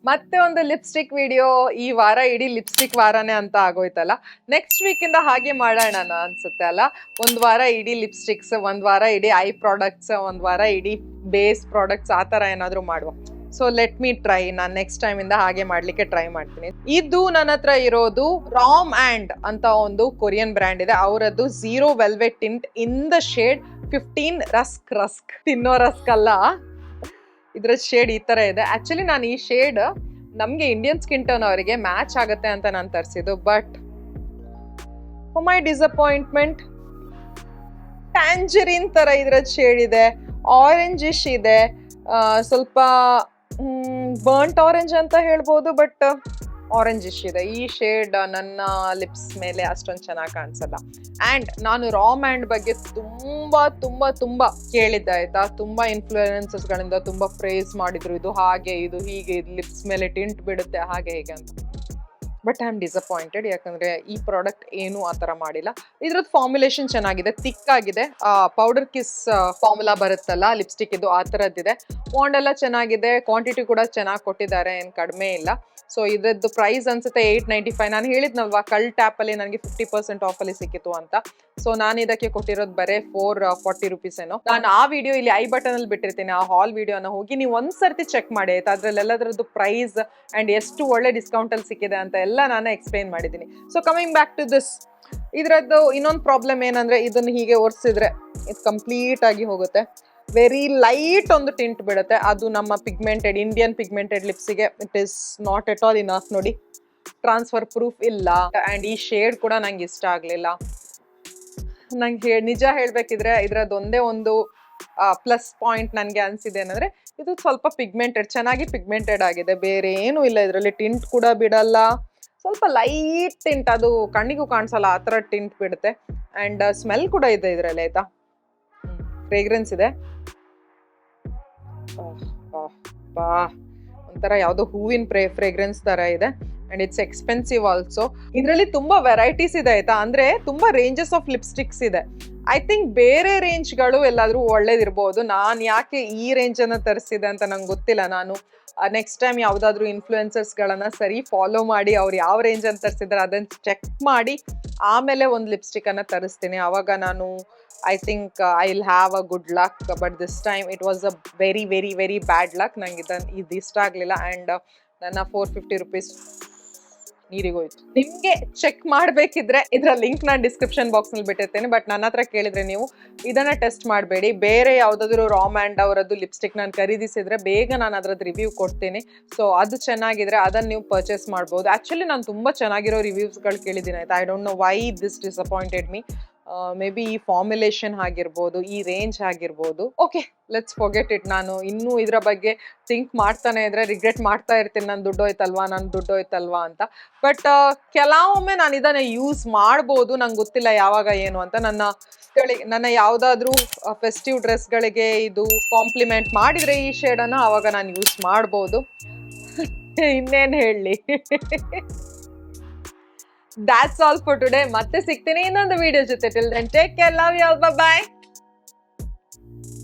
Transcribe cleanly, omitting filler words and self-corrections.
ಮತ್ತೆ ಒಂದು lipstick video. ಈ ವಾರ ಇಡೀ ಲಿಪ್ಸ್ಟಿಕ್ ವಾರನೇ ಅಂತ ಆಗೋಯ್ತಲ್ಲ. ನೆಕ್ಸ್ಟ್ ವೀಕ್ ಇಂದ ಹಾಗೆ ಮಾಡೋಣ ಅನ್ಸುತ್ತೆ ಅಲ್ಲ. ಒಂದ್ ವಾರ ಇಡೀ ಲಿಪ್ಸ್ಟಿಕ್ಸ್, ಒಂದ್ ವಾರ ಇಡೀ ಐ ಪ್ರಾಡಕ್ಟ್ಸ್, ಒಂದ್ ವಾರ ಇಡೀ ಬೇಸ್ ಪ್ರಾಡಕ್ಟ್ಸ್, ಆ ತರ ಏನಾದ್ರು ಮಾಡುವ. So let me try. ನಾನು ನೆಕ್ಸ್ಟ್ ಟೈಮ್ ಇಂದ ಹಾಗೆ ಮಾಡ್ಲಿಕ್ಕೆ ಟ್ರೈ ಮಾಡ್ತೀನಿ. ಇದು ನನ್ನ ಹತ್ರ ಇರೋದು ರಾಮ್ ಆ್ಯಂಡ್ ಅಂತ ಒಂದು ಕೊರಿಯನ್ ಬ್ರ್ಯಾಂಡ್ ಇದೆ. ಅವರದ್ದು 0 velvet tint in the shade 15 rusk. ತಿನ್ನೋ ರಸ್ಕ್ ಅಲ್ಲ, ಇದ್ರ ಶೇಡ್ ಈ ತರ ಇದೆ. ಆಕ್ಚುಲಿ ನಾನು ಈ ಶೇಡ್ ನಮ್ಗೆ ಇಂಡಿಯನ್ ಸ್ಕಿನ್ ಟೋನ್ ಅವರಿಗೆ ಮ್ಯಾಚ್ ಆಗುತ್ತೆ ಅಂತ ನಾನು ತರಿಸಿದ್ದು. ಬಟ್ ಮೈ ಡಿಸಪಾಯಿಂಟ್ಮೆಂಟ್, ಟ್ಯಾಂಜರಿನ್ ತರ ಇದ್ರ ಶೇಡ್ ಇದೆ, ಆರೆಂಜಿಶ್ ಇದೆ, ಸ್ವಲ್ಪ ಬರ್ಂಟ್ ಆರೆಂಜ್ ಅಂತ ಹೇಳ್ಬೋದು, ಬಟ್ ಆರೆಂಜಿಶ್ ಇದೆ. ಈ ಶೇಡ್ ನನ್ನ ಲಿಪ್ಸ್ ಮೇಲೆ ಅಷ್ಟೊಂದು ಚೆನ್ನಾಗಿ ಕಾಣಿಸಲ್ಲ. ಆ್ಯಂಡ್ ನಾನು ರಾಮ್ ಆ್ಯಂಡ್ ಬಗ್ಗೆ ತುಂಬಾ ಕೇಳಿದ್ದೆ ಆಯ್ತಾ. ತುಂಬಾ ಇನ್ಫ್ಲೂಯೆನ್ಸಸ್ಗಳಿಂದ ತುಂಬಾ ಪ್ರೇಸ್ ಮಾಡಿದ್ರು, ಇದು ಹಾಗೆ ಇದು ಹೀಗೆ, ಇದು ಲಿಪ್ಸ್ ಮೇಲೆ ಟಿಂಟ್ ಬಿಡುತ್ತೆ ಹಾಗೆ ಹೀಗೆ ಅಂತ. ಬಟ್ ಐ ಆಮ್ ಡಿಸಪಾಯಿಂಟೆಡ್, ಯಾಕಂದ್ರೆ ಈ ಪ್ರಾಡಕ್ಟ್ ಏನು ಆ ಥರ ಮಾಡಿಲ್ಲ. ಇದ್ರದ್ದು ಫಾರ್ಮುಲೇಷನ್ ಚೆನ್ನಾಗಿದೆ, ಥಿಕ್ ಆಗಿದೆ. ಪೌಡರ್ ಕಿಸ್ ಫಾರ್ಮುಲಾ ಬರುತ್ತಲ್ಲ ಲಿಪ್ಸ್ಟಿಕ್, ಇದು ಆ ಥರದ್ದಿದೆ. ವಾಂಡ್ ಎಲ್ಲ ಚೆನ್ನಾಗಿದೆ, ಕ್ವಾಂಟಿಟಿ ಕೂಡ ಚೆನ್ನಾಗಿ ಕೊಟ್ಟಿದ್ದಾರೆ, ಏನು ಕಡಿಮೆ ಇಲ್ಲ. ಸೊ ಇದ್ರದ್ದು ಪ್ರೈಸ್ ಅನ್ಸುತ್ತೆ 895. ನಾನು ಹೇಳಿದ್ನಲ್ವಾ ಕಲ್ ಟ್ಯಾಪಲ್ಲಿ ನನಗೆ 50% ಆಫಲ್ಲಿ ಸಿಕ್ಕಿತ್ತು ಅಂತ. ಸೊ ನಾನು ಇದಕ್ಕೆ ಕೊಟ್ಟಿರೋದು ಬರೀ 440 ರುಪೀಸ್ ಏನೋ. ನಾನು ಆ ವಿಡಿಯೋ ಇಲ್ಲಿ ಐ ಬಟನ್ ಅಲ್ಲಿ ಬಿಟ್ಟಿರ್ತೀನಿ, ಆ ಹಾಲ್ ವಿಡಿಯೋನ ಹೋಗಿ ನೀವು ಒಂದ್ಸರ್ತಿ ಚೆಕ್ ಮಾಡಿ ಆಯ್ತಾ. ಅದ್ರಲ್ಲೆಲ್ಲದ್ರದ್ದು ಪ್ರೈಸ್ ಅಂಡ್ ಎಷ್ಟು ಒಳ್ಳೆ ಡಿಸ್ಕೌಂಟ್ ಅಲ್ಲಿ ಸಿಕ್ಕಿದೆ ಅಂತ ಎಲ್ಲ ನಾನು ಎಕ್ಸ್ಪ್ಲೈನ್ ಮಾಡಿದ್ದೀನಿ. So coming back to this, ಇದ್ರದ್ದು ಇನ್ನೊಂದು ಪ್ರಾಬ್ಲಮ್ ಏನಂದ್ರೆ ಇದನ್ನು ಹೀಗೆ ಒರೆಸಿದ್ರೆ ಇದು ಕಂಪ್ಲೀಟ್ ಆಗಿ ಹೋಗುತ್ತೆ. ವೆರಿ ಲೈಟ್ ಒಂದು ಟಿಂಟ್ ಬಿಡುತ್ತೆ. ಅದು ನಮ್ಮ ಪಿಗ್ಮೆಂಟೆಡ್ ಇಂಡಿಯನ್ ಪಿಗ್ಮೆಂಟೆಡ್ ಲಿಪ್ಸಿಗೆ it is not at all enough. ನೋಡಿ, ಟ್ರಾನ್ಸ್ಫರ್ ಪ್ರೂಫ್ ಇಲ್ಲ. ಆ್ಯಂಡ್ ಈ ಶೇಡ್ ಕೂಡ ನಂಗೆ ಇಷ್ಟ ಆಗಲಿಲ್ಲ. ನಂಗೆ ನಿಜ ಹೇಳಬೇಕಿದ್ರೆ ಇದ್ರದ್ದು ಒಂದೇ ಒಂದು ಪ್ಲಸ್ ಪಾಯಿಂಟ್ ನನಗೆ ಅನಿಸಿದೆ ಏನಂದರೆ ಇದು ಸ್ವಲ್ಪ ಪಿಗ್ಮೆಂಟೆಡ್, ಚೆನ್ನಾಗಿ ಪಿಗ್ಮೆಂಟೆಡ್ ಆಗಿದೆ. ಬೇರೆ ಏನೂ ಇಲ್ಲ ಇದರಲ್ಲಿ. ಟಿಂಟ್ ಕೂಡ ಬಿಡಲ್ಲ, ಸ್ವಲ್ಪ ಲೈಟ್ ಟಿಂಟ್, ಅದು ಕಣ್ಣಿಗೂ ಕಾಣಿಸಲ್ಲ ಆ ಥರ ಟಿಂಟ್ ಬಿಡುತ್ತೆ. ಆ್ಯಂಡ್ ಸ್ಮೆಲ್ ಕೂಡ ಇದೆ ಇದರಲ್ಲಿ ಆಯಿತಾ. ಫ್ರೇಗ್ರೆನ್ಸ್ ಇದೆ, ಒಂಥರ ಯಾವುದೋ ಹೂವಿನ ಫ್ರೇಗ್ರೆನ್ಸ್ ತರ ಇದೆ. And it's expensive also. ಇದರಲ್ಲಿ ತುಂಬಾ ವೆರೈಟೀಸ್ ಇದೆ ಆಯ್ತಾ, ಅಂದ್ರೆ ತುಂಬಾ ರೇಂಜಸ್ ಆಫ್ ಲಿಪ್ಸ್ಟಿಕ್ಸ್ ಇದೆ. ಐ ಥಿಂಕ್ ಬೇರೆ ರೇಂಜ್ಗಳು ಎಲ್ಲಾದ್ರೂ ಒಳ್ಳೇದಿರ್ಬೋದು. ನಾನು ಯಾಕೆ ಈ ರೇಂಜ್ ಅನ್ನ ತರಿಸಿದೆ ಅಂತ ನಂಗೆ ಗೊತ್ತಿಲ್ಲ. ನಾನು ನೆಕ್ಸ್ಟ್ ಟೈಮ್ ಯಾವುದಾದ್ರೂ ಇನ್ಫ್ಲೂಯೆನ್ಸರ್ಸ್ಗಳನ್ನ ಸರಿ ಫಾಲೋ ಮಾಡಿ ಅವ್ರು ಯಾವ ರೇಂಜ್ ಅಂತ ತರಿಸಿದ್ರೆ ಅದನ್ನು ಚೆಕ್ ಮಾಡಿ ಆಮೇಲೆ ಒಂದು ಲಿಪ್ಸ್ಟಿಕ್ ಅನ್ನ ತರಿಸ್ತೀನಿ. ಆವಾಗ ನಾನು I think I will have a good luck. But this time it was a very very very bad luck. ನಂಗೆ ಇದು ಇಷ್ಟ ಆಗಲಿಲ್ಲ. ಆ್ಯಂಡ್ ನನ್ನ 450 ರುಪೀಸ್ ನೀರಿಗೋಯ್ತು. ನಿಮಗೆ ಚೆಕ್ ಮಾಡಬೇಕಿದ್ರೆ ಇದರ ಲಿಂಕ್ ನಾನು ಡಿಸ್ಕ್ರಿಪ್ಷನ್ ಬಾಕ್ಸ್ನಲ್ಲಿ ಬಿಟ್ಟಿರ್ತೇನೆ. ಬಟ್ ನನ್ನ ಹತ್ರ ಕೇಳಿದ್ರೆ ನೀವು ಇದನ್ನು ಟೆಸ್ಟ್ ಮಾಡಬೇಡಿ. ಬೇರೆ ಯಾವುದಾದ್ರೂ ರಾಮ್ ಆ್ಯಂಡ್ ಅವರದ್ದು ಲಿಪ್ಸ್ಟಿಕ್ ನಾನು ಖರೀದಿಸಿದ್ರೆ ಬೇಗ ನಾನು ಅದರದ್ದು ರಿವ್ಯೂ ಕೊಡ್ತೀನಿ. ಸೊ ಅದು ಚೆನ್ನಾಗಿದ್ರೆ ಅದನ್ನು ನೀವು ಪರ್ಚೇಸ್ ಮಾಡ್ಬೋದು. ಆ್ಯಕ್ಚುಲಿ ನಾನು ತುಂಬ ಚೆನ್ನಾಗಿರೋ ರಿವ್ಯೂಸ್ಗಳು ಕೇಳಿದ್ದೀನಿ ಆಯ್ತಾ. I don't know why this disappointed me. May be ಈ ಫಾರ್ಮುಲೇಷನ್ ಆಗಿರ್ಬೋದು, ಈ ರೇಂಜ್ ಆಗಿರ್ಬೋದು. Okay, let's forget it. ನಾನು ಇನ್ನೂ ಇದರ ಬಗ್ಗೆ ಥಿಂಕ್ ಮಾಡ್ತಾನೆ ಇದ್ರೆ ರಿಗ್ರೆಟ್ ಮಾಡ್ತಾ ಇರ್ತೀನಿ, ನನ್ನ ದುಡ್ಡು ಹೋಯ್ತಲ್ವಾ ಅಂತ. ಬಟ್ ಕೆಲವೊಮ್ಮೆ ನಾನು ಇದನ್ನು ಯೂಸ್ ಮಾಡ್ಬೋದು, ನಂಗೆ ಗೊತ್ತಿಲ್ಲ ಯಾವಾಗ ಏನು ಅಂತ. ನನ್ನ ಯಾವುದಾದ್ರೂ ಫೆಸ್ಟಿವ್ ಡ್ರೆಸ್ಗಳಿಗೆ ಇದು ಕಾಂಪ್ಲಿಮೆಂಟ್ ಮಾಡಿದರೆ ಈ ಶೇಡನ್ನು, ಆವಾಗ ನಾನು ಯೂಸ್ ಮಾಡ್ಬೋದು. ಇನ್ನೇನು ಹೇಳಲಿ. That's all for today. ಮತ್ತೆ ಸಿಗ್ತೀನಿ ಇನ್ನೊಂದು ವಿಡಿಯೋ ಜೊತೆ. Till then, take care, love you all, bye bye.